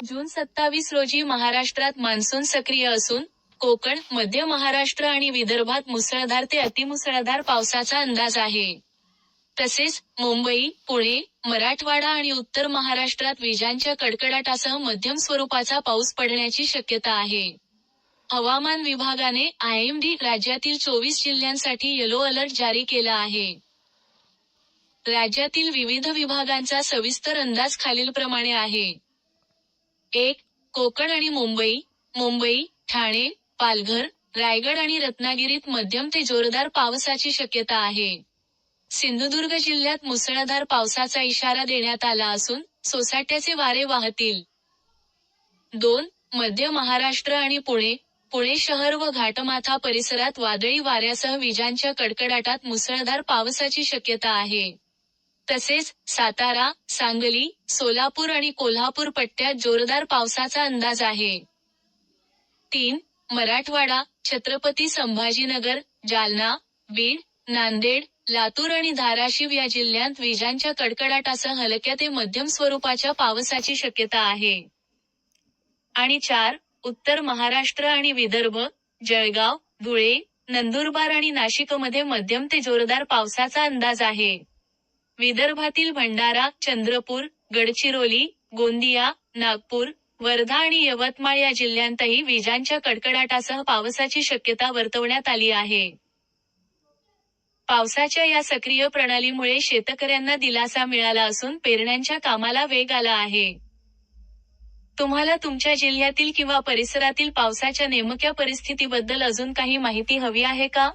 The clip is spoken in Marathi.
जून 27 रोजी महाराष्ट्रात मान्सून सक्रिय असून, कोकण, मध्य महाराष्ट्र आणि विदर्भात मुसळधार ते अतिमुसळधार पावसाचा अंदाज आहे. तसेच, मुंबई, पुणे, मराठवाडा आणि उत्तर महाराष्ट्रात विजांच्या कडकडाटासह मध्यम स्वरूपाचा पाऊस पडण्याची शक्यता आहे. हवामान विभागाने IMD राज्यातील 24 जिल्ह्यांसाठी येलो अलर्ट जारी केला आहे. राज्यातील विविध विभागांचा सविस्तर अंदाज खालीलप्रमाणे आहे. 1. कोकण आणि मुंबई. मुंबई, ठाणे, पालघर, रायगड आणि रत्नागिरीत मध्यम ते जोरदार पावसाची शक्यता आहे. सिंधुदुर्ग जिल्ह्यात मुसळधार पावसाचा इशारा देण्यात आला असून, सोसाट्याचे वारे वाहतील. 2. मध्य महाराष्ट्र आणि पुणे. पुणे शहर व घाटमाथा परिसरात वादळी वाऱ्यासह विजांच्या कडकडाटात मुसळधार पावसाची शक्यता आहे. तसेच, सातारा, सांगली, सोलापूर आणि कोल्हापूर पट्ट्यात जोरदार पावसाचा अंदाज आहे. 3. मराठवाडा, छत्रपती संभाजीनगर, जालना, बीड, नांदेड, लातूर आणि धाराशिव या जिल्ह्यांत विजांच्या कडकडाटासह हलक्या ते मध्यम स्वरूपाच्या पावसाची शक्यता आहे. आणि 4. उत्तर महाराष्ट्र आणि विदर्भ, जळगाव, धुळे, नंदुरबार आणि नाशिकमध्ये मध्यम ते जोरदार पावसाचा अंदाज आहे. विदर्भातील भंडारा, चंद्रपूर, गडचिरोली, गोंदिया, नागपूर, वर्धा आणि यवतमाळ या जिल्ह्यांतही विजांच्या कडकडाटासह पावसाची शक्यता वर्तवण्यात आली आहे. पावसाच्या या सक्रिय प्रणालीमुळे शेतकऱ्यांना दिलासा मिळाला असून पेरण्यांच्या कामाला वेग आला आहे. तुम्हाला तुमच्या जिल्ह्यातील किंवा परिसरातील पावसाच्या नेमक्या परिस्थितीबद्दल अजून काही माहिती हवी आहे का?